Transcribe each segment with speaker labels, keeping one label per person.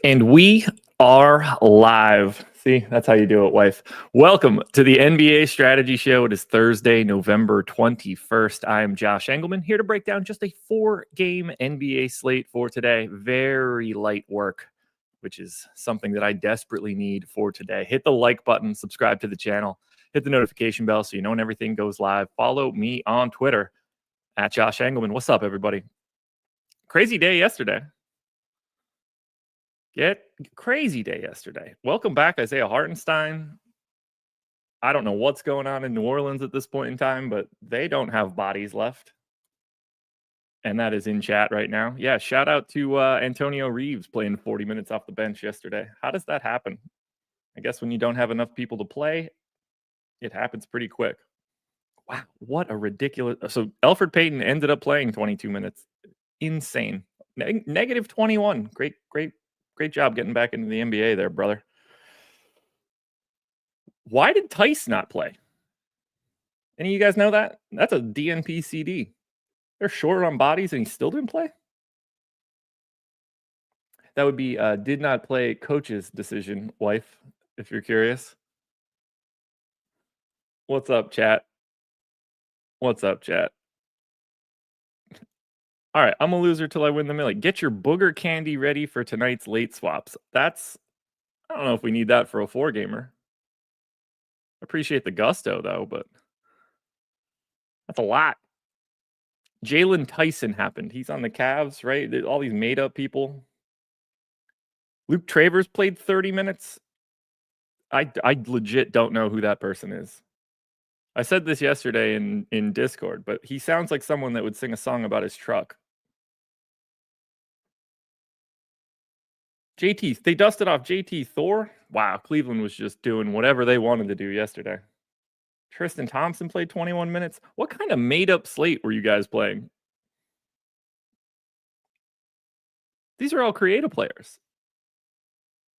Speaker 1: And we are live. See, that's how you do it, wife. Welcome to the NBA Strategy Show. It is Thursday, November 21st. I am Josh Engleman, here to break down just a 4-game NBA slate for today. Very light work, which is something that I desperately need for today. Hit the like button, subscribe to the channel, hit the notification bell so you know when everything goes live. Follow me on Twitter at Josh Engleman. What's up, everybody? Crazy day yesterday. Crazy day yesterday. Welcome back, Isaiah Hartenstein. I don't know what's going on in New Orleans at this point in time, but they don't have bodies left. And that is in chat right now. Yeah, shout out to Antonio Reeves playing 40 minutes off the bench yesterday. How does that happen? I guess when you don't have enough people to play, it happens pretty quick. Wow, what a ridiculous... So Elfrid Payton ended up playing 22 minutes. Insane. Negative 21. Great job getting back into the NBA there, brother. Why did Tice not play? Any of you guys know that? That's a DNP CD. They're short on bodies and he still didn't play? That would be did not play coach's decision, wife, if you're curious. What's up, chat? What's up, chat? All right, I'm a loser till I win the millie. Get your booger candy ready for tonight's late swaps. I don't know if we need that for a 4-gamer. Appreciate the gusto, though, but that's a lot. Jalen Tyson happened. He's on the Cavs, right? All these made-up people. Luke Travers played 30 minutes. I legit don't know who that person is. I said this yesterday in Discord, but he sounds like someone that would sing a song about his truck. JT, they dusted off JT Thor. Wow, Cleveland was just doing whatever they wanted to do yesterday. Tristan Thompson played 21 minutes. What kind of made-up slate were you guys playing? These are all creative players.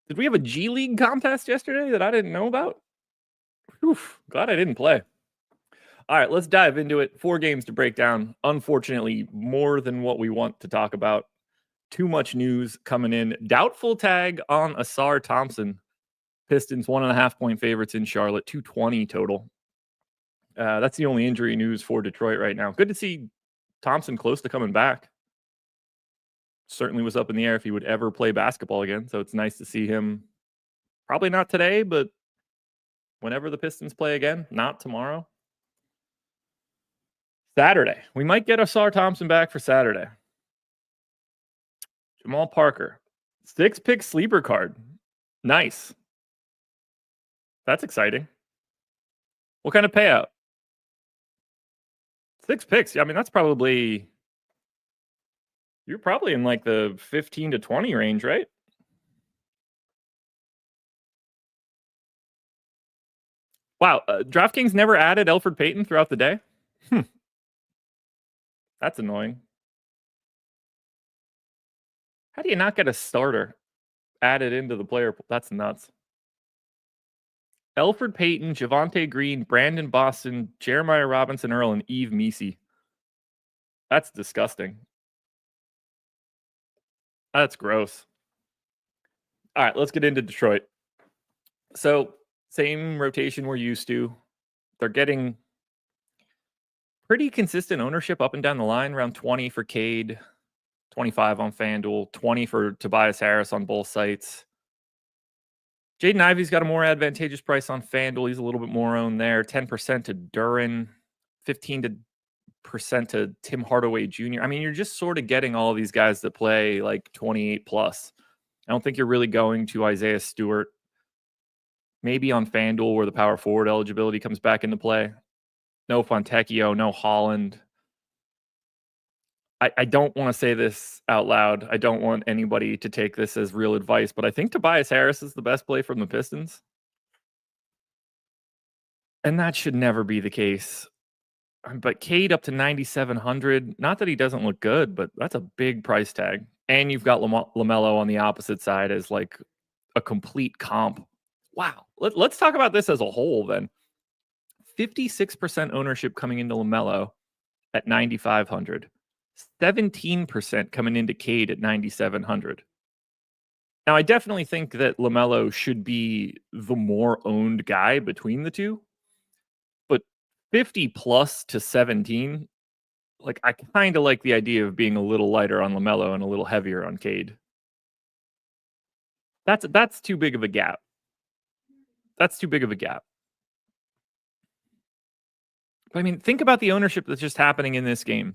Speaker 1: Did we have a G League contest yesterday that I didn't know about? Whew, glad I didn't play. All right, let's dive into it. 4 games to break down. Unfortunately, more than what we want to talk about. Too much news coming in. Doubtful tag on Asar Thompson. Pistons 1.5-point favorites in Charlotte. 220 total. That's the only injury news for Detroit right now. Good to see Thompson close to coming back. Certainly was up in the air if he would ever play basketball again. So it's nice to see him. Probably not today, but whenever the Pistons play again. Not tomorrow. Saturday. We might get Asar Thompson back for Saturday. Jamal Parker. 6-pick sleeper card. Nice. That's exciting. What kind of payout? 6 picks. Yeah, I mean, that's probably... You're probably in like the 15 to 20 range, right? Wow. DraftKings never added Elfrid Payton throughout the day? That's annoying. How do you not get a starter added into the player? That's nuts. Elfrid Payton, Javonte Green, Brandon Boston, Jeremiah Robinson Earl, and Yves Missi. That's disgusting. That's gross. All right, let's get into Detroit. So, same rotation we're used to. They're getting pretty consistent ownership up and down the line, around 20 for Cade, 25 on FanDuel, 20 for Tobias Harris on both sites. Jaden Ivey's got a more advantageous price on FanDuel. He's a little bit more owned there. 10% to Duren, 15% to Tim Hardaway Jr. I mean, you're just sort of getting all of these guys that play like 28 plus. I don't think you're really going to Isaiah Stewart. Maybe on FanDuel where the power forward eligibility comes back into play. No Fontecchio, no Holland. I don't want to say this out loud. I don't want anybody to take this as real advice, but I think Tobias Harris is the best play from the Pistons. And that should never be the case. But Cade up to 9,700. Not that he doesn't look good, but that's a big price tag. And you've got LaMelo on the opposite side as like a complete comp. Wow. Let's talk about this as a whole then. 56% ownership coming into LaMelo at 9,500. 17% coming into Cade at 9,700. Now, I definitely think that LaMelo should be the more owned guy between the two, but 50 plus to 17, like I kind of like the idea of being a little lighter on LaMelo and a little heavier on Cade. That's too big of a gap. That's too big of a gap. I mean, think about the ownership that's just happening in this game.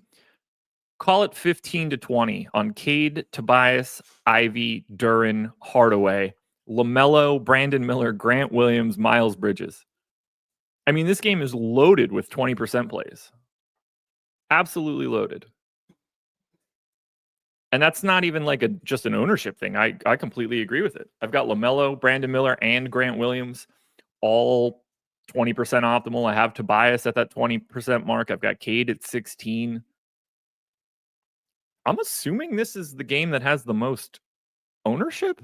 Speaker 1: Call it 15 to 20 on Cade, Tobias, Ivy, Duren, Hardaway, LaMelo, Brandon Miller, Grant Williams, Miles Bridges. I mean, this game is loaded with 20% plays. Absolutely loaded. And that's not even like just an ownership thing. I completely agree with it. I've got LaMelo, Brandon Miller, and Grant Williams all 20% optimal. I have Tobias at that 20% mark. I've got Cade at 16. I'm assuming this is the game that has the most ownership.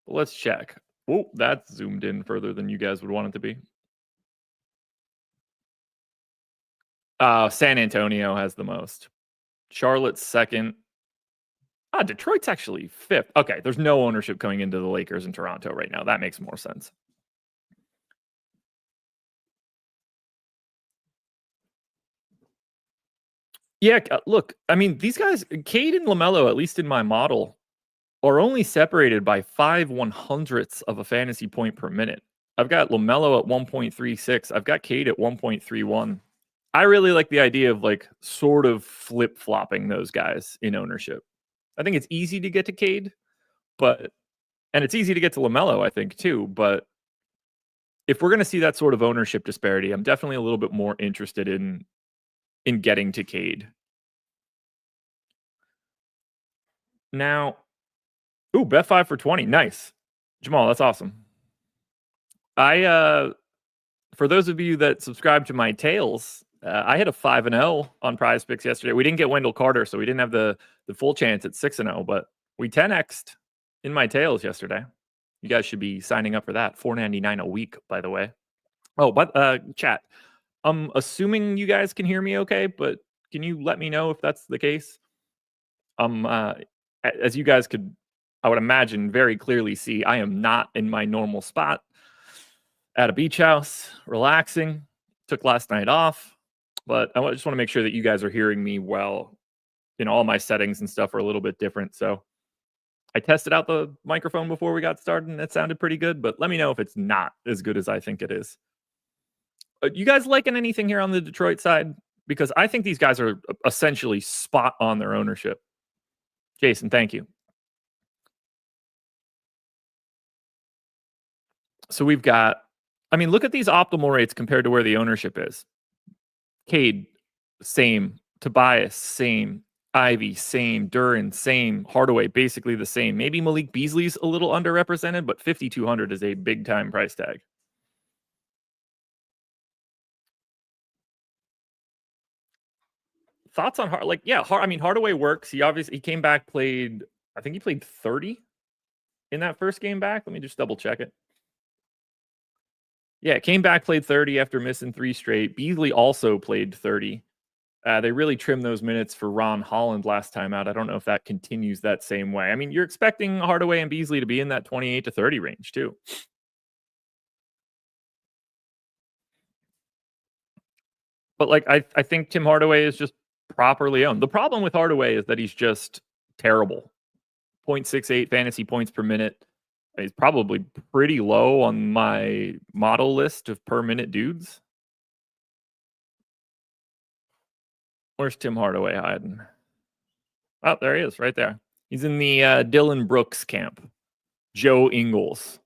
Speaker 1: Let's check. Oh, that's zoomed in further than you guys would want it to be. San Antonio has the most. Charlotte's second. Detroit's actually fifth. Okay, there's no ownership coming into the Lakers in Toronto right now. That makes more sense. Yeah, look, I mean, these guys, Cade and LaMelo, at least in my model, are only separated by 5/100ths of a fantasy point per minute. I've got LaMelo at 1.36. I've got Cade at 1.31. I really like the idea of like sort of flip-flopping those guys in ownership. I think it's easy to get to Cade, and it's easy to get to LaMelo, I think, too. But if we're going to see that sort of ownership disparity, I'm definitely a little bit more interested in getting to Cade. Now, bet 5 for 20. Nice. Jamal, that's awesome. For those of you that subscribe to my tails, I had a 5-0 on Prize Picks yesterday. We didn't get Wendell Carter, so we didn't have the full chance at 6-0, but we 10x'd in my tails yesterday. You guys should be signing up for that. $4.99 a week, by the way. Oh, but chat. I'm assuming you guys can hear me okay, but can you let me know if that's the case? As you guys could, I would imagine, very clearly see, I am not in my normal spot at a beach house, relaxing. Took last night off, but I just want to make sure that you guys are hearing me well. All my settings and stuff are a little bit different. So I tested out the microphone before we got started and it sounded pretty good, but let me know if it's not as good as I think it is. You guys liking anything here on the Detroit side? Because I think these guys are essentially spot on their ownership. Jason, thank you. So we've got, look at these optimal rates compared to where the ownership is. Cade, same. Tobias, same. Ivy, same. Duren, same. Hardaway, basically the same. Maybe Malik Beasley's a little underrepresented, but 5,200 is a big time price tag. Thoughts on Hardaway works. He came back, I think he played 30 in that first game back. Let me just double check it. Yeah, came back, played 30 after missing 3 straight. Beasley also played 30. They really trimmed those minutes for Ron Holland last time out. I don't know if that continues that same way. You're expecting Hardaway and Beasley to be in that 28 to 30 range too. But I think Tim Hardaway is just properly owned. The problem with Hardaway is that he's just terrible. 0.68 fantasy points per minute. He's probably pretty low on my model list of per minute dudes. Where's Tim Hardaway hiding? Oh, there he is, right there. He's in the Dylan Brooks camp. Joe Ingles.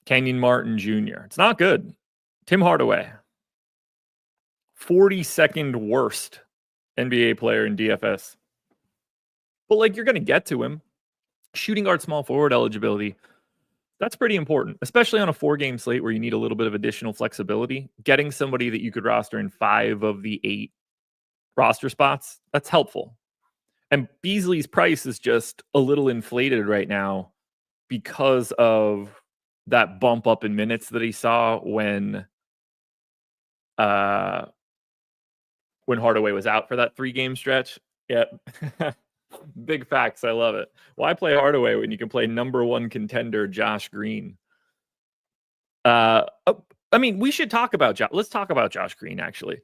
Speaker 1: Kenyon Martin Jr. It's not good. Tim Hardaway. 42nd worst NBA player in DFS. But you're going to get to him. Shooting guard, small forward eligibility. That's pretty important, especially on a 4-game slate where you need a little bit of additional flexibility. Getting somebody that you could roster in 5 of the 8 roster spots, that's helpful. And Beasley's price is just a little inflated right now because of that bump up in minutes that he saw when when Hardaway was out for that 3-game stretch. Yep. Big facts. I love it. Why play Hardaway when you can play number 1 contender Josh Green? I mean, we should talk about let's talk about Josh Green, actually.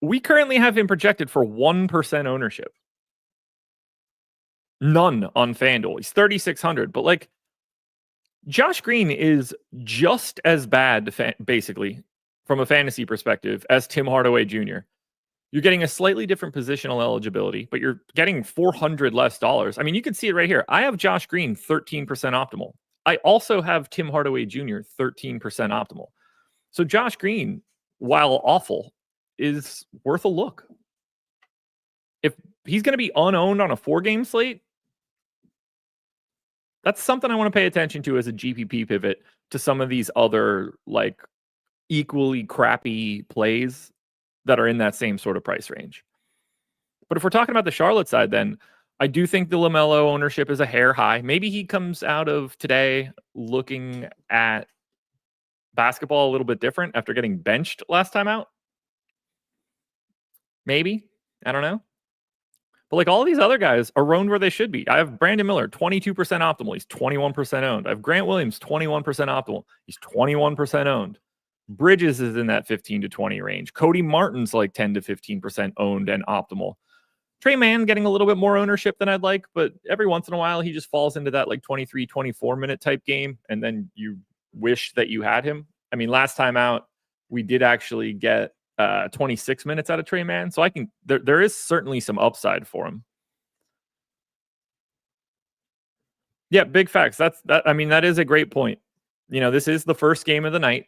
Speaker 1: We currently have him projected for 1% ownership. None on FanDuel. He's 3,600, but like Josh Green is just as bad, basically, from a fantasy perspective, as Tim Hardaway Jr. You're getting a slightly different positional eligibility, but you're getting $400 less. I mean, you can see it right here. I have Josh Green 13% optimal. I also have Tim Hardaway Jr. 13% optimal. So Josh Green, while awful, is worth a look. If he's going to be unowned on a 4-game slate, that's something I want to pay attention to as a GPP pivot to some of these other like equally crappy plays that are in that same sort of price range. But if we're talking about the Charlotte side, then I do think the LaMelo ownership is a hair high. Maybe he comes out of today looking at basketball a little bit different after getting benched last time out. Maybe. I don't know. But like all these other guys are owned where they should be. I have Brandon Miller, 22% optimal. He's 21% owned. I have Grant Williams, 21% optimal. He's 21% owned. Bridges is in that 15 to 20 range. Cody Martin's like 10 to 15% owned and optimal. Trey Mann getting a little bit more ownership than I'd like, but every once in a while he just falls into that like 23, 24 minute type game, and then you wish that you had him. I mean, last time out, we did actually get 26 minutes out of Trey Mann, so I can there is certainly some upside for him. Yeah, big facts. That I mean, that is a great point. You know, this is the first game of the night.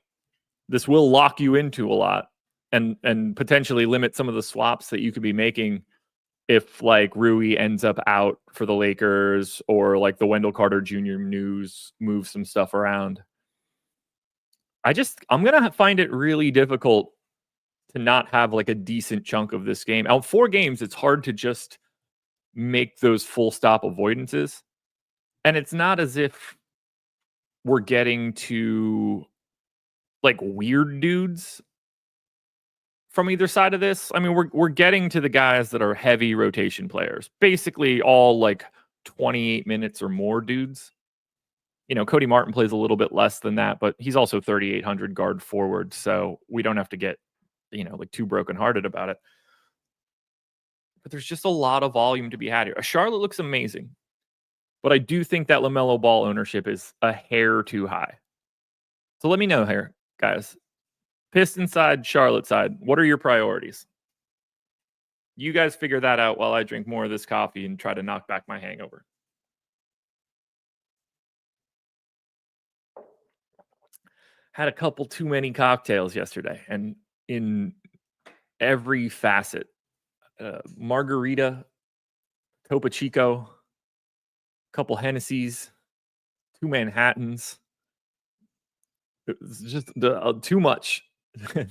Speaker 1: This will lock you into a lot and potentially limit some of the swaps that you could be making if like Rui ends up out for the Lakers or like the Wendell Carter Jr. news moves some stuff around. I'm going to find it really difficult to not have like a decent chunk of this game. Out 4 games, it's hard to just make those full stop avoidances. And it's not as if we're getting to like weird dudes from either side of this. I mean, we're getting to the guys that are heavy rotation players, basically all like 28 minutes or more dudes. You know, Cody Martin plays a little bit less than that, but he's also 3,800 guard forward, so we don't have to get, you know, like too brokenhearted about it. But there's just a lot of volume to be had here. Charlotte looks amazing, but I do think that LaMelo Ball ownership is a hair too high. So let me know here, guys. Piston side, Charlotte side, what are your priorities? You guys figure that out while I drink more of this coffee and try to knock back my hangover. Had a couple too many cocktails yesterday, and in every facet, margarita, Topo Chico, couple Hennessy's, 2 Manhattans. It was just too much.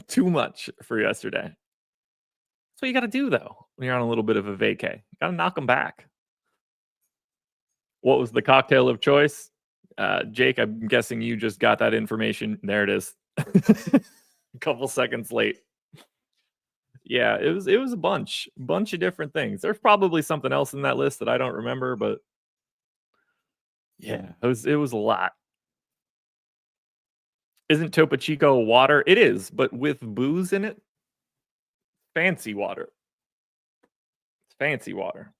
Speaker 1: Too much for yesterday. That's what you got to do, though, when you're on a little bit of a vacay. You got to knock them back. What was the cocktail of choice? Jake, I'm guessing you just got that information. There it is. A couple seconds late. Yeah, it was a bunch of different things. There's probably something else in that list that I don't remember, but yeah, it was a lot. Isn't Topo Chico water? It is, but with booze in it. Fancy water. It's fancy water.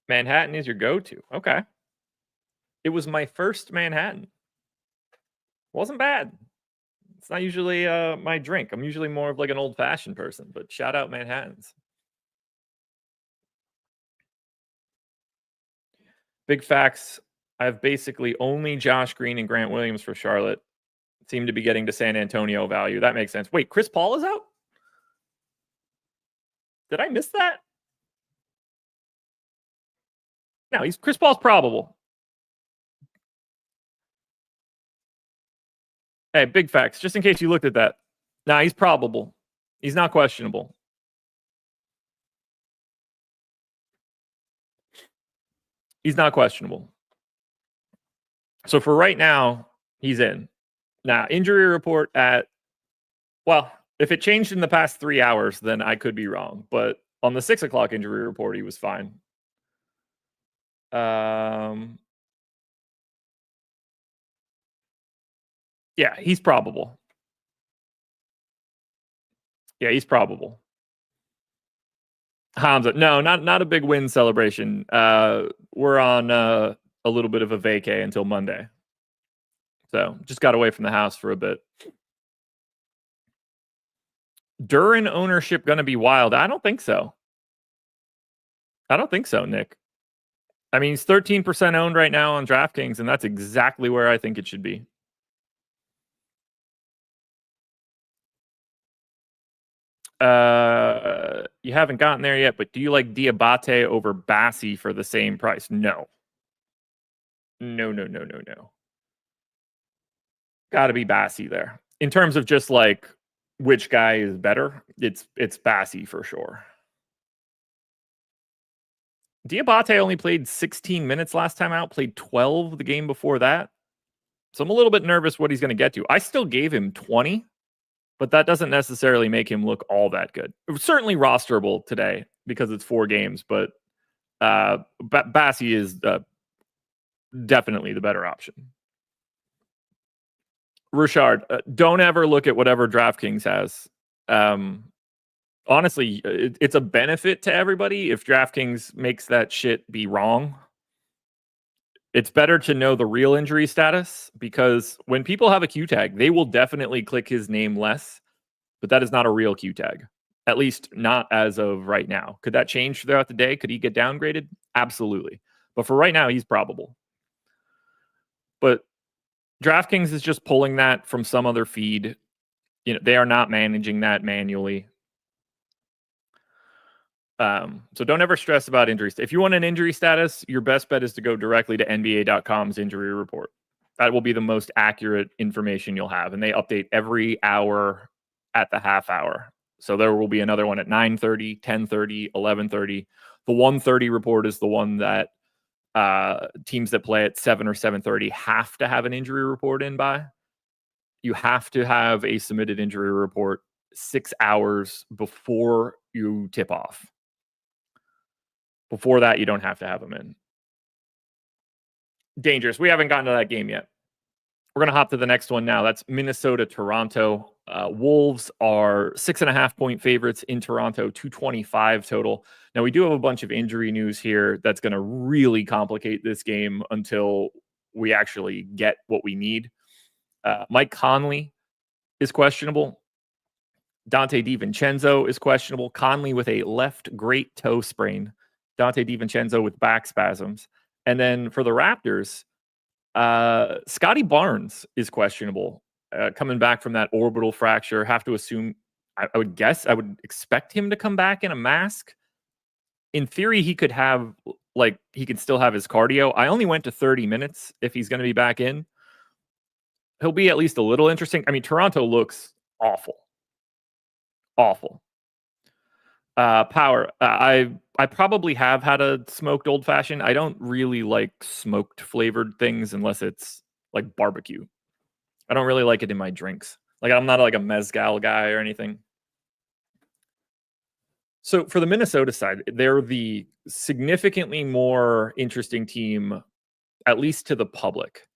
Speaker 1: Manhattan is your go-to. Okay. It was my first Manhattan. Wasn't bad. It's not usually my drink. I'm usually more of like an old-fashioned person, but shout out Manhattans. Big facts. I have basically only Josh Green and Grant Williams for Charlotte. Seem to be getting to San Antonio value. That makes sense. Wait, Chris Paul is out? Did I miss that? No, Chris Paul's probable. Hey, big facts. Just in case you looked at that. Nah, he's probable. He's not questionable. He's not questionable. So for right now, he's in. Now, injury report at, well, If it changed in the past 3 hours, then I could be wrong. But on the 6 o'clock injury report, he was fine. Yeah, he's probable. Yeah, he's probable. Hamza, no, not a big win celebration. We're on a little bit of a vacay until Monday. So just got away from the house for a bit. Duran ownership going to be wild? I don't think so. I don't think so, Nick. I mean, he's 13% owned right now on DraftKings, and that's exactly where I think it should be. You haven't gotten there yet, but do you like Diabate over Bassi for the same price? No. No. Got to be Bassi there. In terms of just like which guy is better, it's Bassi for sure. Diabate only played 16 minutes last time out, played 12 the game before that. So I'm a little bit nervous what he's going to get to. I still gave him 20, but that doesn't necessarily make him look all that good. It was certainly rosterable today because it's 4 games, but Bassi is definitely the better option. Richard, don't ever look at whatever DraftKings has. Honestly, it's a benefit to everybody if DraftKings makes that shit be wrong. It's better to know the real injury status because when people have a Q tag, they will definitely click his name less, but that is not a real Q tag, at least not as of right now. Could that change throughout the day? Could he get downgraded? Absolutely. But for right now, he's probable. But DraftKings is just pulling that from some other feed. You know, they are not managing that manually. So don't ever stress about injuries. If you want an injury status, your best bet is to go directly to NBA.com's injury report. That will be the most accurate information you'll have. And they update every hour at the half hour. So there will be another one at 9:30, 10:30, 11:30. The 1:30 report is the one that teams that play at 7 or 7:30 have to have an injury report in by. You have to have a submitted injury report 6 hours before you tip off. Before that, you don't have to have them in. Dangerous. We haven't gotten to that game yet. We're going to hop to the next one now. That's Minnesota-Toronto. Wolves are 6.5-point favorites in Toronto, 225 total. Now, we do have a bunch of injury news here that's going to really complicate this game until we actually get what we need. Mike Conley is questionable. Dante DiVincenzo is questionable. Conley with a left great toe sprain. Dante DiVincenzo with back spasms. And then for the Raptors, Scotty Barnes is questionable. Coming back from that orbital fracture. Have to assume, I would expect him to come back in a mask. In theory, he could still have his cardio. I only went to 30 minutes if he's going to be back in. He'll be at least a little interesting. I mean, Toronto looks awful. Awful. Power. I probably have had a smoked old fashioned. I don't really like smoked flavored things unless it's like barbecue. I don't really like it in my drinks. Like I'm not like a mezcal guy or anything. So for the Minnesota side, they're the significantly more interesting team, at least to the public.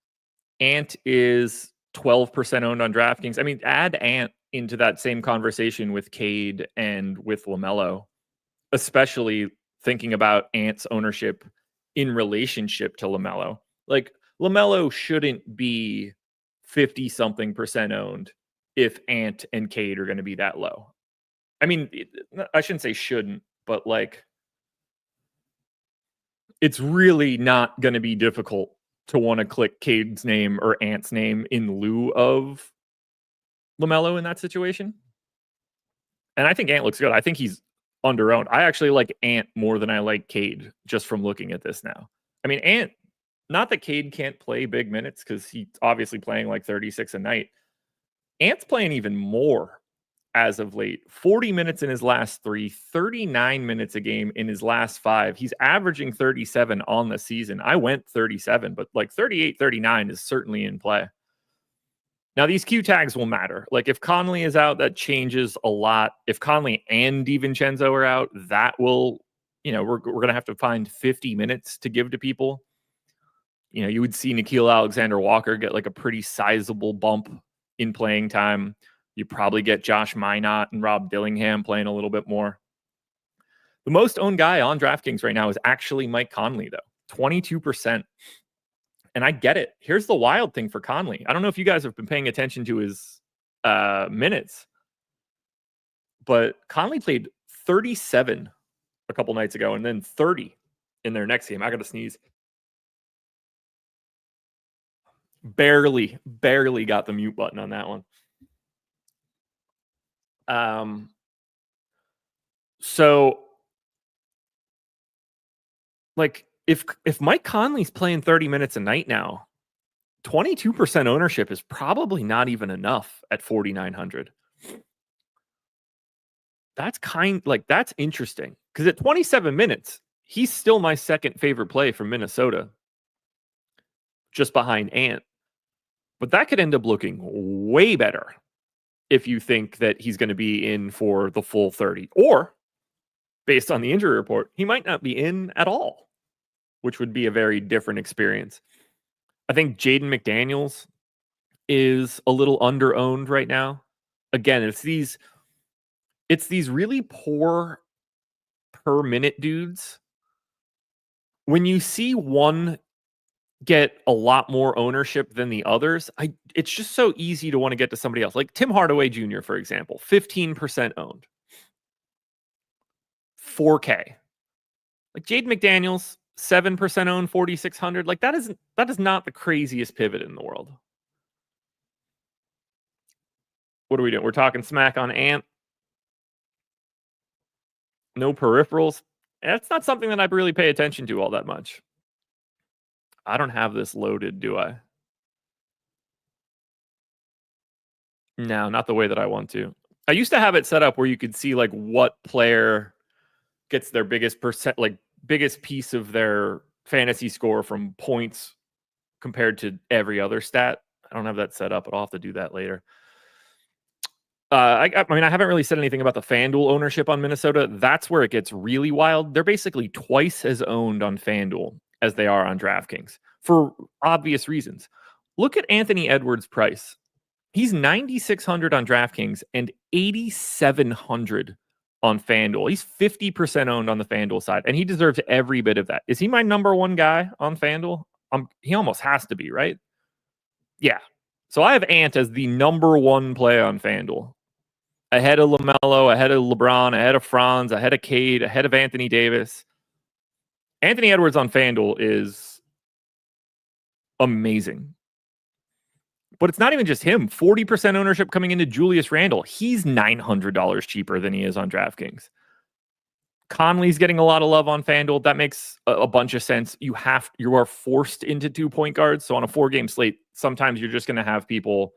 Speaker 1: Ant is 12% owned on DraftKings. I mean, add Ant into that same conversation with Cade and with LaMelo, especially thinking about Ant's ownership in relationship to LaMelo. Like LaMelo shouldn't be 50-something% owned if Ant and Cade are going to be that low. I mean, I shouldn't say shouldn't, but like it's really not going to be difficult to want to click Cade's name or Ant's name in lieu of LaMelo in that situation. And I think Ant looks good. I think he's under-owned. I actually like Ant more than I like Cade just from looking at this now. I mean, Ant, not that Cade can't play big minutes because he's obviously playing like 36 a night. Ant's playing even more as of late. 40 minutes in his last 3, 39 minutes a game in his last 5. He's averaging 37 on the season. I went 37, but like 38, 39 is certainly in play. Now, these Q tags will matter. Like if Conley is out, that changes a lot. If Conley and DiVincenzo are out, that will, we're going to have to find 50 minutes to give to people. You would see Nickeil Alexander-Walker get like a pretty sizable bump in playing time. You probably get Josh Minott and Rob Dillingham playing a little bit more. The most owned guy on DraftKings right now is actually Mike Conley, though, 22%. And I get it. Here's the wild thing for Conley. I don't know if you guys have been paying attention to his minutes, but Conley played 37 a couple nights ago and then 30 in their next game. I got to sneeze. Barely got the mute button on that one. So like if Mike Conley's playing 30 minutes a night now, 22% ownership is probably not even enough at 4,900. That's interesting because at 27 minutes, he's still my second favorite play from Minnesota, just behind Ant. But that could end up looking way better if you think that he's going to be in for the full 30. Or, based on the injury report, he might not be in at all, which would be a very different experience. I think Jaden McDaniels is a little under-owned right now. Again, it's these really poor per minute dudes. When you see one get a lot more ownership than the others, it's just so easy to want to get to somebody else. Like Tim Hardaway Jr., for example, 15% owned. 4K. Like Jaden McDaniels, 7% owned, 4,600. Like that is not the craziest pivot in the world. What are we doing? We're talking smack on Ant. No peripherals. That's not something that I really pay attention to all that much. I don't have this loaded, do I? No, not the way that I want to. I used to have it set up where you could see like what player gets their biggest piece of their fantasy score from points compared to every other stat. I don't have that set up, but I'll have to do that later. I haven't really said anything about the FanDuel ownership on Minnesota. That's where it gets really wild. They're basically twice as owned on FanDuel as they are on DraftKings for obvious reasons. Look at Anthony Edwards' price. He's 9,600 on DraftKings and 8,700 on FanDuel. He's 50% owned on the FanDuel side, and he deserves every bit of that. Is he my number one guy on FanDuel? He almost has to be, right? Yeah. So I have Ant as the number one play on FanDuel. Ahead of LaMelo, ahead of LeBron, ahead of Franz, ahead of Cade, ahead of Anthony Davis. Anthony Edwards on FanDuel is amazing. But it's not even just him. 40% ownership coming into Julius Randle. He's $900 cheaper than he is on DraftKings. Conley's getting a lot of love on FanDuel. That makes a bunch of sense. You are forced into 2-point guards. So on a 4-game slate, sometimes you're just going to have people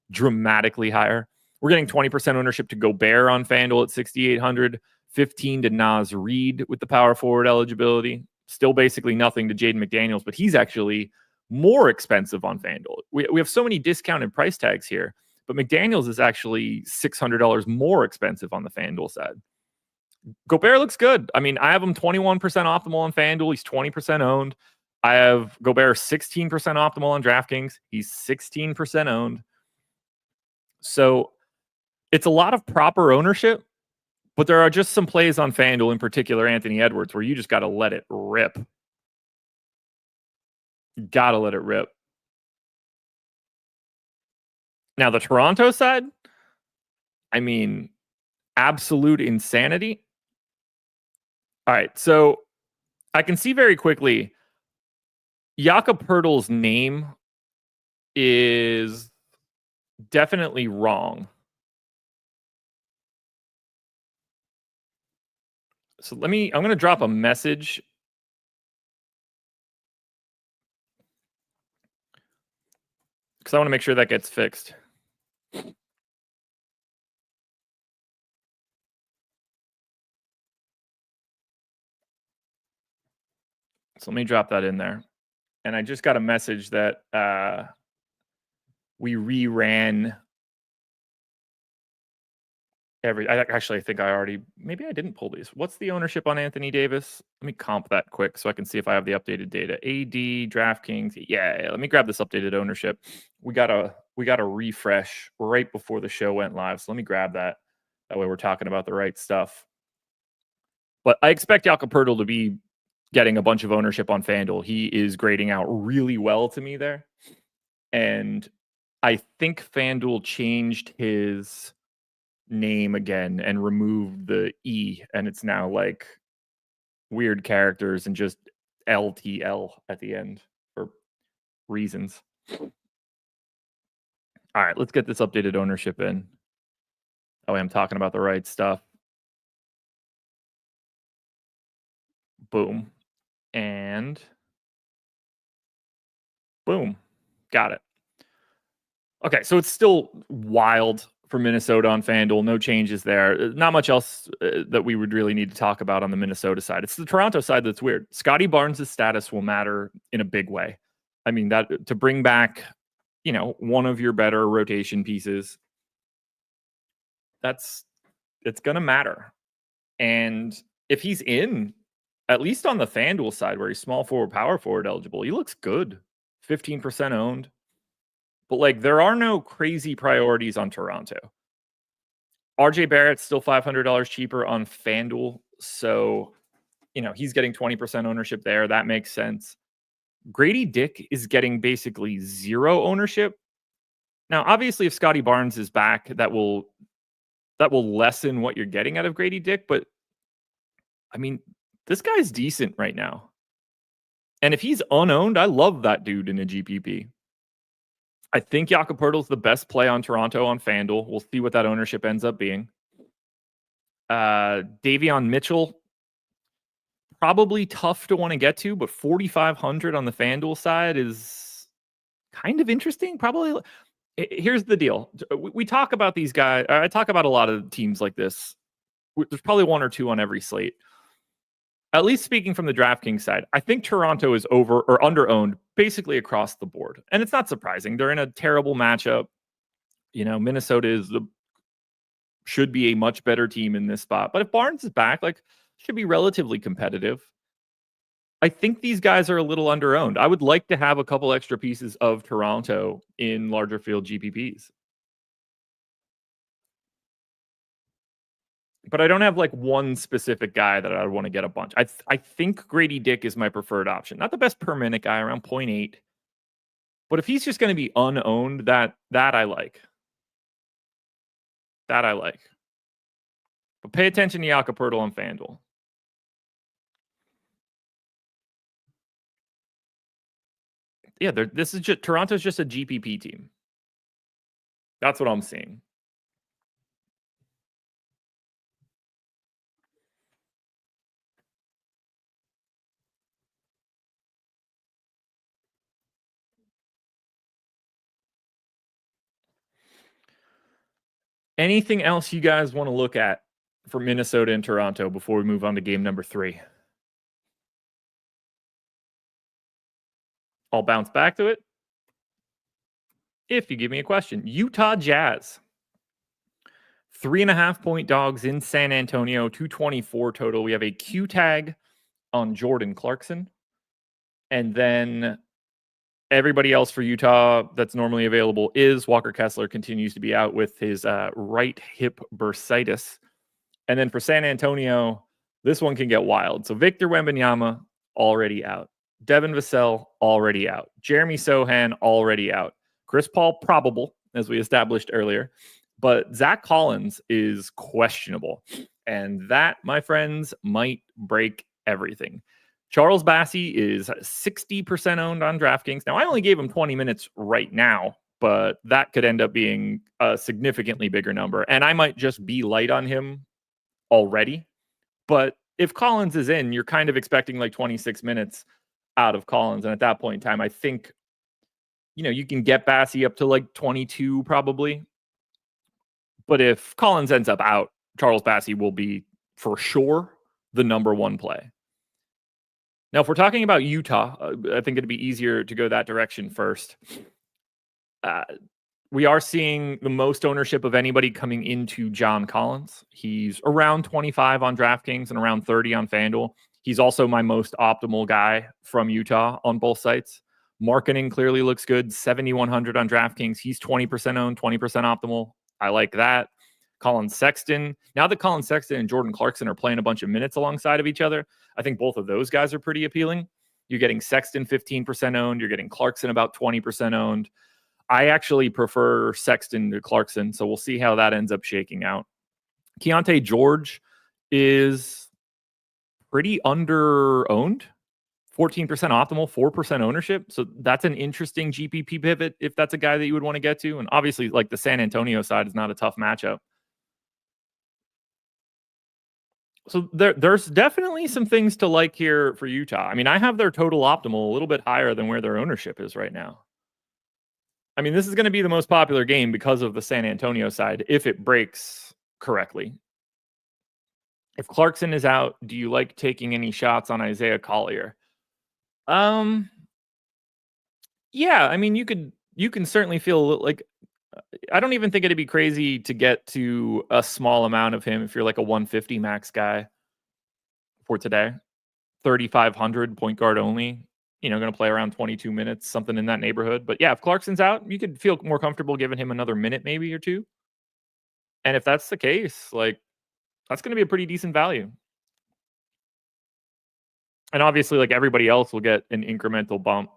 Speaker 1: dramatically higher. We're getting 20% ownership to Gobert on FanDuel at 6,800, 15 to Naz Reid with the power forward eligibility. Still basically nothing to Jaden McDaniels, but he's actually more expensive on FanDuel. We have so many discounted price tags here, but McDaniels is actually $600 more expensive on the FanDuel side. Gobert looks good. I mean, I have him 21% optimal on FanDuel. He's 20% owned. I have Gobert 16% optimal on DraftKings. He's 16% owned. So it's a lot of proper ownership, but there are just some plays on FanDuel, in particular Anthony Edwards, where you just got to let it rip. Gotta let it rip. Now, the Toronto side, I mean, absolute insanity. All right, so I can see very quickly Jakob Poeltl's name is definitely wrong. So I'm going to drop a message. Because I want to make sure that gets fixed. So let me drop that in there. And I just got a message that we reran I think maybe I didn't pull these. What's the ownership on Anthony Davis? Let me comp that quick so I can see if I have the updated data. AD, DraftKings. Yeah, let me grab this updated ownership. We got a refresh right before the show went live. So let me grab that. That way we're talking about the right stuff. But I expect Jakob Poeltl to be getting a bunch of ownership on FanDuel. He is grading out really well to me there. And I think FanDuel changed his name again and removed the E, and it's now like weird characters and just LTL at the end for reasons. All right, let's get this updated ownership in. Oh, I'm talking about the right stuff. Boom. And boom. Got it. Okay, so it's still wild for Minnesota on FanDuel. No changes there. Not much else that we would really need to talk about on the Minnesota side. It's the Toronto side that's weird. Scotty Barnes' status will matter in a big way. I mean, that to bring back, one of your better rotation pieces, it's going to matter. And if he's in, at least on the FanDuel side where he's small forward, power forward eligible, he looks good. 15% owned. But there are no crazy priorities on Toronto. RJ Barrett's still $500 cheaper on FanDuel. So, he's getting 20% ownership there. That makes sense. Grady Dick is getting basically zero ownership. Now, obviously, if Scotty Barnes is back, that will lessen what you're getting out of Grady Dick. But, I mean, this guy's decent right now. And if he's unowned, I love that dude in a GPP. I think Jakob Poeltl's the best play on Toronto on FanDuel. We'll see what that ownership ends up being. Davion Mitchell, probably tough to want to get to, but 4,500 on the FanDuel side is kind of interesting. Probably. Here's the deal. We talk about these guys. I talk about a lot of teams like this. There's probably one or two on every slate. At least speaking from the DraftKings side, I think Toronto is over or under-owned basically across the board. And it's not surprising. They're in a terrible matchup. Minnesota should be a much better team in this spot. But if Barnes is back, should be relatively competitive. I think these guys are a little under-owned. I would like to have a couple extra pieces of Toronto in larger field GPPs. But I don't have one specific guy that I would want to get a bunch. I think Grady Dick is my preferred option. Not the best per minute guy, around 0.8. But if he's just going to be unowned, that I like. That I like. But pay attention to Jakob Poeltl on FanDuel. Yeah, Toronto's just a GPP team. That's what I'm seeing. Anything else you guys want to look at for Minnesota and Toronto before we move on to game number 3? I'll bounce back to it if you give me a question. Utah Jazz. 3.5-point dogs in San Antonio, 224 total. We have a Q tag on Jordan Clarkson. And then everybody else for Utah that's normally available is Walker Kessler continues to be out with his right hip bursitis. And then for San Antonio, this one can get wild. So Victor Wembanyama already out. Devin Vassell already out. Jeremy Sohan already out. Chris Paul probable, as we established earlier. But Zach Collins is questionable. And that, my friends, might break everything. Charles Bassey is 60% owned on DraftKings. Now, I only gave him 20 minutes right now, but that could end up being a significantly bigger number. And I might just be light on him already. But if Collins is in, you're kind of expecting 26 minutes out of Collins. And at that point in time, I think, you can get Bassey up to 22 probably. But if Collins ends up out, Charles Bassey will be for sure the number one play. Now, if we're talking about Utah, I think it'd be easier to go that direction first. We are seeing the most ownership of anybody coming into John Collins. He's around 25 on DraftKings and around 30 on FanDuel. He's also my most optimal guy from Utah on both sites. Marketing clearly looks good. 7,100 on DraftKings. He's 20% owned, 20% optimal. I like that. Colin Sexton. Now that Colin Sexton and Jordan Clarkson are playing a bunch of minutes alongside of each other, I think both of those guys are pretty appealing. You're getting Sexton 15% owned. You're getting Clarkson about 20% owned. I actually prefer Sexton to Clarkson, so we'll see how that ends up shaking out. Keontae George is pretty under-owned. 14% optimal, 4% ownership. So that's an interesting GPP pivot if that's a guy that you would want to get to. And obviously, like the San Antonio side is not a tough matchup. So there's definitely some things to like here for Utah. I mean, I have their total optimal a little bit higher than where their ownership is right now. I mean, this is going to be the most popular game because of the San Antonio side, if it breaks correctly. If Clarkson is out, do you like taking any shots on Isaiah Collier? Yeah, I mean, you can certainly feel a little like, I don't even think it'd be crazy to get to a small amount of him if you're like a 150 max guy for today. 3,500 point guard only, going to play around 22 minutes, something in that neighborhood. But yeah, if Clarkson's out, you could feel more comfortable giving him another minute maybe or two. And if that's the case, like, that's going to be a pretty decent value. And obviously, like, everybody else will get an incremental bump.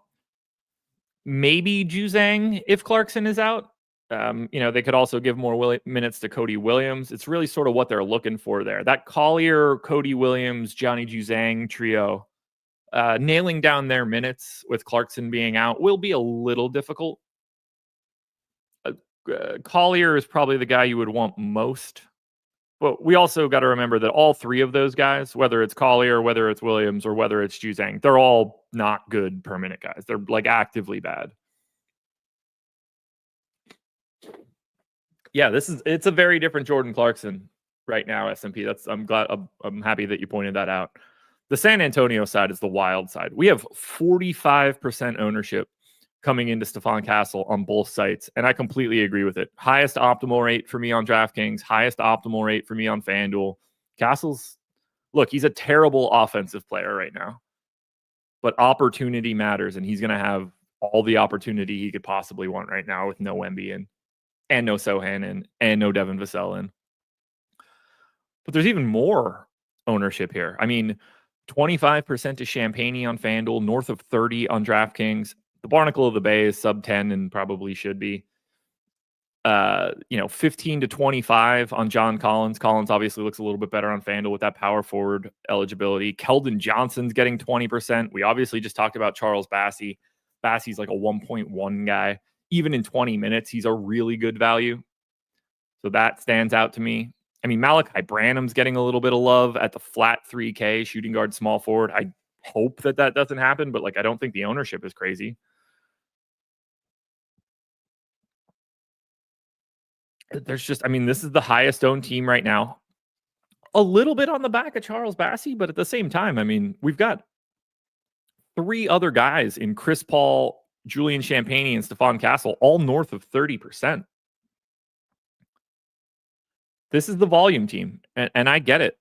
Speaker 1: Maybe Juzang if Clarkson is out. They could also give more minutes to Cody Williams. It's really sort of what they're looking for there. That Collier, Cody Williams, Johnny Juzang trio, nailing down their minutes with Clarkson being out will be a little difficult. Collier is probably the guy you would want most. But we also got to remember that all three of those guys, whether it's Collier, whether it's Williams, or whether it's Juzang, they're all not good per minute guys. They're like actively bad. Yeah, it's a very different Jordan Clarkson right now, S&P. I'm happy that you pointed that out. The San Antonio side is the wild side. We have 45% ownership coming into Stephon Castle on both sites, and I completely agree with it. Highest optimal rate for me on DraftKings, highest optimal rate for me on FanDuel. Castle's, look, he's a terrible offensive player right now, but opportunity matters, and he's going to have all the opportunity he could possibly want right now with no Wemby in, and no Sohan in, and no Devin Vassell in. But there's even more ownership here. I mean, 25% to Champagne on FanDuel, north of 30 on DraftKings. The Barnacle of the Bay is sub 10 and probably should be. 15 to 25 on John Collins. Collins obviously looks a little bit better on FanDuel with that power forward eligibility. Keldon Johnson's getting 20%. We obviously just talked about Charles Bassey. Bassey's like a 1.1 guy. Even in 20 minutes, he's a really good value. So that stands out to me. I mean, Malachi Branham's getting a little bit of love at the flat 3K shooting guard small forward. I hope that doesn't happen, but I don't think the ownership is crazy. This is the highest owned team right now. A little bit on the back of Charles Bassey, but at the same time, I mean, we've got three other guys in Chris Paul, Julian Champagne, and Stephon Castle, all north of 30%. This is the volume team, and I get it.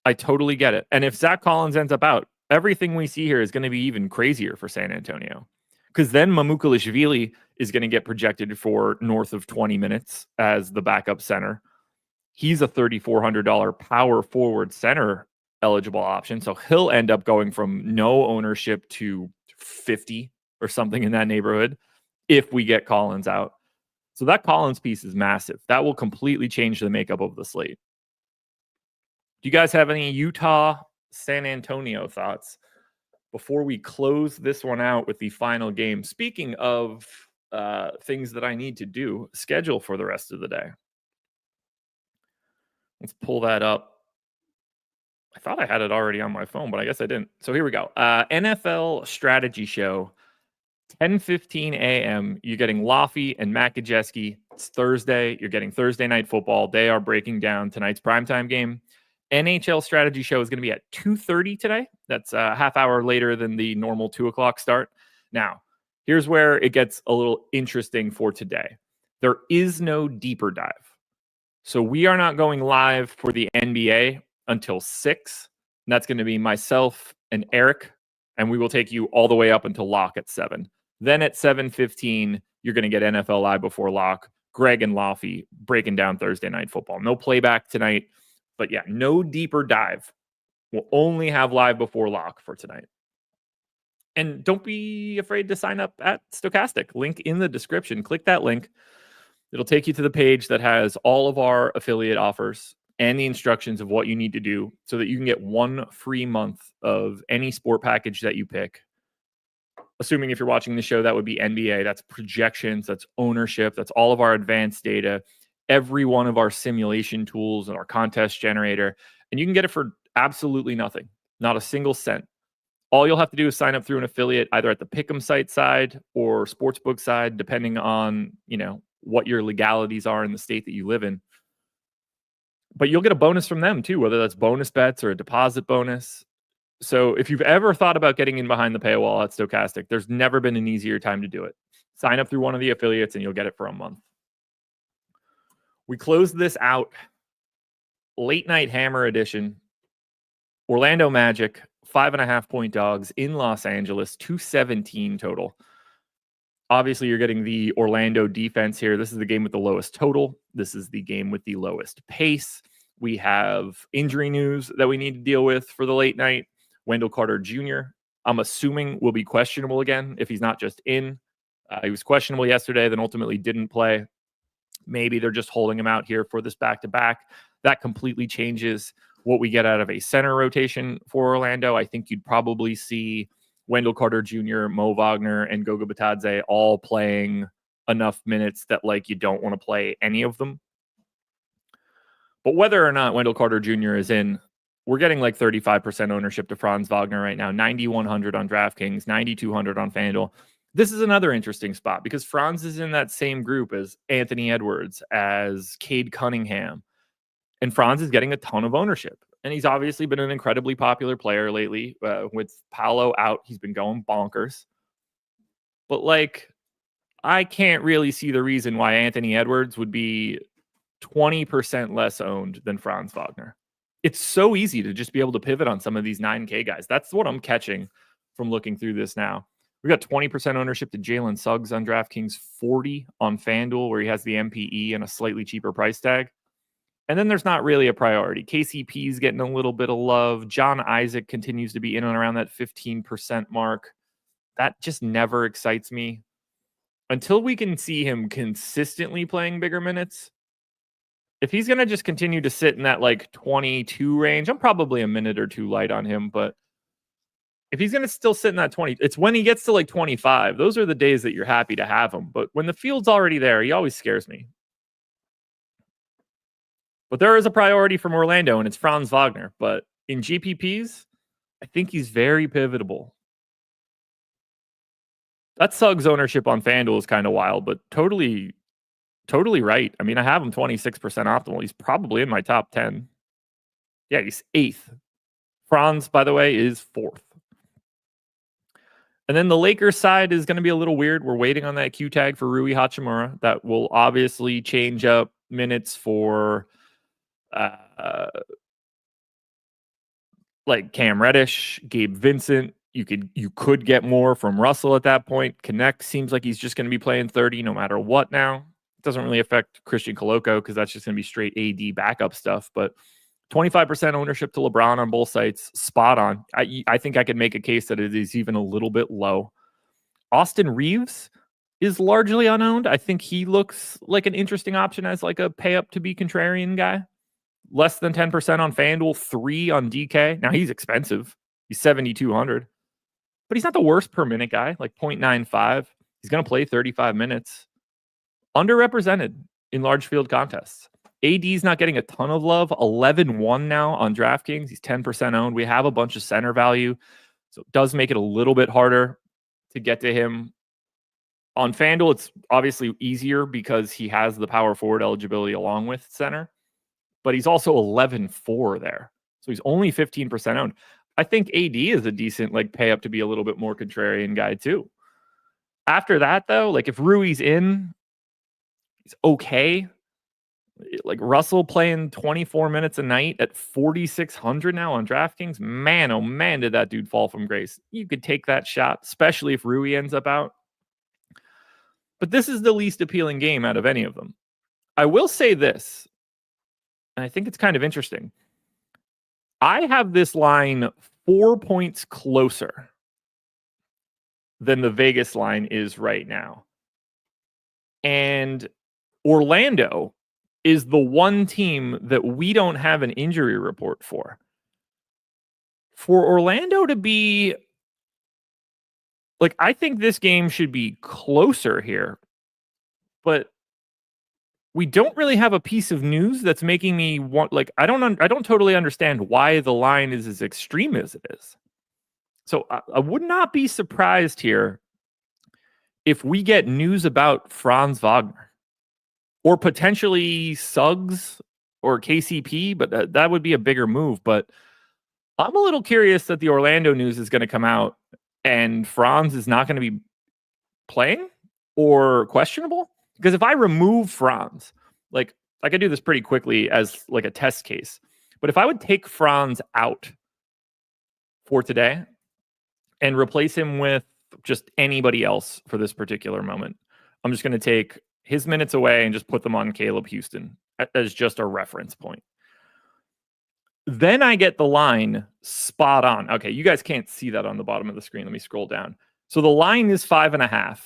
Speaker 1: I totally get it. And if Zach Collins ends up out, everything we see here is going to be even crazier for San Antonio. Because then Mamukelashvili is going to get projected for north of 20 minutes as the backup center. He's a $3,400 power forward center eligible option. So he'll end up going from no ownership to 50 or something in that neighborhood if we get Collins out. So that Collins piece is massive. That will completely change the makeup of the slate. Do you guys have any Utah, San Antonio thoughts before we close this one out with the final game? Speaking of things that I need to do, schedule for the rest of the day. Let's pull that up. I thought I had it already on my phone, but I guess I didn't. So here we go. NFL strategy show, 10:15 a.m. You're getting Laffy and Matt Gajewski. It's Thursday. You're getting Thursday Night Football. They are breaking down tonight's primetime game. NHL strategy show is going to be at 2:30 today. That's a half hour later than the normal 2 o'clock start. Now, Here's where it gets a little interesting for today. There is no deeper dive. So we are not going live for the NBA until 6. And that's going to be myself and Eric, and we will take you all the way up until lock at 7. Then at 7:15, you're going to get NFL Live before lock. Greg and Laffy breaking down Thursday Night Football. No playback tonight, but yeah, no deeper dive. We'll only have live before lock for tonight. And don't be afraid to sign up at Stokastic. Link in the description. Click that link. It'll take you to the page that has all of our affiliate offers and the instructions of what you need to do so that you can get 1 free month of any sport package that you pick. Assuming if you're watching the show, that would be NBA. That's projections. That's ownership. That's all of our advanced data. Every one of our simulation tools and our contest generator. And you can get it for absolutely nothing. Not a single cent. All you'll have to do is sign up through an affiliate, either at the Pick'em site side or Sportsbook side, depending on, what your legalities are in the state that you live in. But you'll get a bonus from them too, whether that's bonus bets or a deposit bonus. So if you've ever thought about getting in behind the paywall at Stokastic, there's never been an easier time to do it. Sign up through one of the affiliates and you'll get it for a month. We closed this out. Late night hammer edition. Orlando Magic, 5.5 point dogs in Los Angeles, 217 total. Obviously, you're getting the Orlando defense here. This is the game with the lowest total. This is the game with the lowest pace. We have injury news that we need to deal with for the late night. Wendell Carter Jr., I'm assuming, will be questionable again if he's not just in. He was questionable yesterday, then ultimately didn't play. Maybe they're just holding him out here for this back-to-back. That completely changes what we get out of a center rotation for Orlando. I think you'd probably see Wendell Carter Jr., Mo Wagner, and Goga Bitadze all playing enough minutes that you don't want to play any of them. But whether or not Wendell Carter Jr. is in, we're getting 35% ownership to Franz Wagner right now, 9,100 on DraftKings, 9,200 on FanDuel. This is another interesting spot because Franz is in that same group as Anthony Edwards, as Cade Cunningham. And Franz is getting a ton of ownership. And he's obviously been an incredibly popular player lately. With Paolo out, he's been going bonkers. But I can't really see the reason why Anthony Edwards would be 20% less owned than Franz Wagner. It's so easy to just be able to pivot on some of these 9K guys. That's what I'm catching from looking through this now. We got 20% ownership to Jalen Suggs on DraftKings, 40 on FanDuel, where he has the MPE and a slightly cheaper price tag. And then there's not really a priority. KCP is getting a little bit of love. John Isaac continues to be in and around that 15% mark. That just never excites me. Until we can see him consistently playing bigger minutes, if he's going to just continue to sit in that 22 range, I'm probably a minute or two light on him. But if he's going to still sit in that 20, it's when he gets to 25. Those are the days that you're happy to have him. But when the field's already there, he always scares me. But there is a priority from Orlando, and it's Franz Wagner. But in GPPs, I think he's very pivotable. That Suggs ownership on FanDuel is kind of wild, but totally right. I mean, I have him 26% optimal. He's probably in my top 10. Yeah, he's 8th. Franz, by the way, is 4th. And then the Lakers side is going to be a little weird. We're waiting on that Q tag for Rui Hachimura. That will obviously change up minutes for Cam Reddish, Gabe Vincent. You could get more from Russell at that point. Connect seems like he's just going to be playing 30 no matter what now. It doesn't really affect Christian Coloco because that's just going to be straight AD backup stuff. But 25% ownership to LeBron on both sites, spot on. I think I could make a case that it is even a little bit low. Austin Reeves is largely unowned. I think he looks like an interesting option as a pay up to be contrarian guy. Less than 10% on FanDuel, 3 on DK. Now he's expensive. He's 7,200. But he's not the worst per minute guy, 0.95. He's going to play 35 minutes. Underrepresented in large field contests. AD's not getting a ton of love. 11-1 now on DraftKings. He's 10% owned. We have a bunch of center value. So it does make it a little bit harder to get to him. On FanDuel, it's obviously easier because he has the power forward eligibility along with center. But he's also 11-4 there. So he's only 15% owned. I think AD is a decent pay up to be a little bit more contrarian guy too. After that, though, like if Rui's in, he's okay. Like Russell playing 24 minutes a night at 4,600 now on DraftKings. Man, oh man, did that dude fall from grace. You could take that shot, especially if Rui ends up out. But this is the least appealing game out of any of them. I will say this, and I think it's kind of interesting. I have this line 4 points closer than the Vegas line is right now. And Orlando is the one team that we don't have an injury report for. For Orlando to be like, I think this game should be closer here, but we don't really have a piece of news that's making me want, like, I don't totally understand why the line is as extreme as it is. So I would not be surprised here if we get news about Franz Wagner or potentially Suggs or KCP, but that would be a bigger move. But I'm a little curious that the Orlando news is going to come out and Franz is not going to be playing or questionable. Because if I remove Franz, like I could do this pretty quickly as like a test case. But if I would take Franz out for today and replace him with just anybody else for this particular moment, I'm just going to take his minutes away and just put them on Caleb Houston as just a reference point. Then I get the line spot on. Okay, you guys can't see that on the bottom of the screen. Let me scroll down. So the line is 5.5.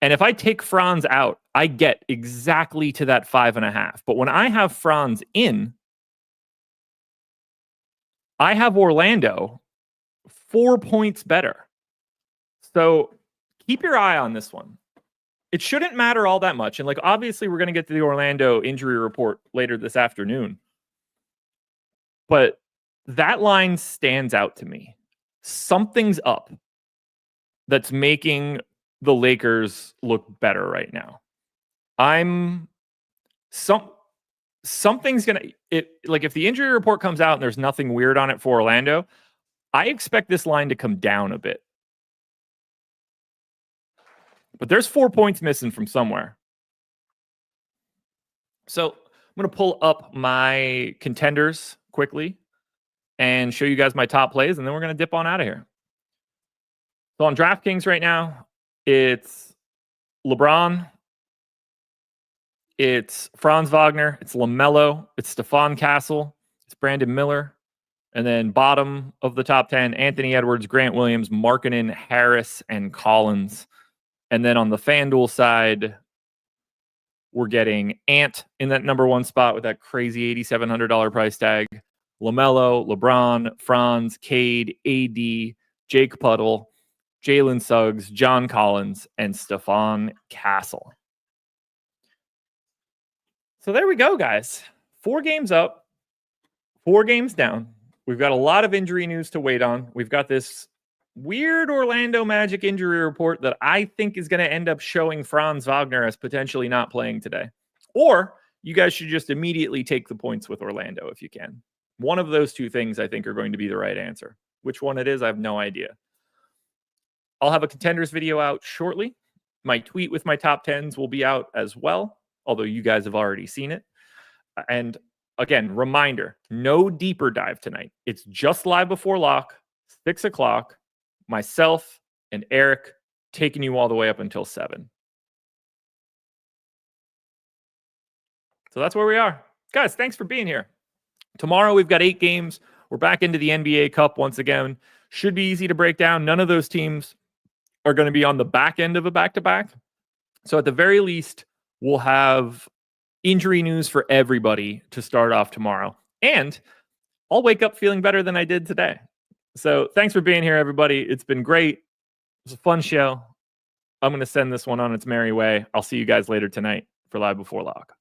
Speaker 1: And if I take Franz out, I get exactly to that 5.5. But when I have Franz in, I have Orlando 4 points better. So keep your eye on this one. It shouldn't matter all that much. And like, obviously we're going to get to the Orlando injury report later this afternoon. But that line stands out to me. Something's up that's making the Lakers look better right now. Something's going to, like if the injury report comes out and there's nothing weird on it for Orlando, I expect this line to come down a bit. But there's 4 points missing from somewhere. So I'm going to pull up my contenders quickly and show you guys my top plays, and then we're going to dip on out of here. So on DraftKings right now, it's LeBron, it's Franz Wagner, it's LaMelo, it's Stephon Castle, it's Brandon Miller, and then bottom of the top 10, Anthony Edwards, Grant Williams, Markkanen, Harris, and Collins. And then on the FanDuel side, we're getting Ant in that number one spot with that crazy $8,700 price tag. LaMelo, LeBron, Franz, Cade, AD, Jake Puddle, Jalen Suggs, John Collins, and Stephon Castle. So there we go, guys. 4 games up, 4 games down. We've got a lot of injury news to wait on. We've got this weird Orlando Magic injury report that I think is going to end up showing Franz Wagner as potentially not playing today. Or you guys should just immediately take the points with Orlando if you can. One of those two things I think are going to be the right answer. Which one it is, I have no idea. I'll have a contenders video out shortly. My tweet with my top 10s will be out as well, although you guys have already seen it. And again, reminder, no deeper dive tonight. It's just live before lock, 6 o'clock. Myself and Eric taking you all the way up until 7. So that's where we are. Guys, thanks for being here. Tomorrow we've got 8 games. We're back into the NBA Cup once again. Should be easy to break down. None of those teams are going to be on the back end of a back-to-back. So at the very least, we'll have injury news for everybody to start off tomorrow. And I'll wake up feeling better than I did today. So thanks for being here, everybody. It's been great. It was a fun show. I'm going to send this one on its merry way. I'll see you guys later tonight for Live Before Lock.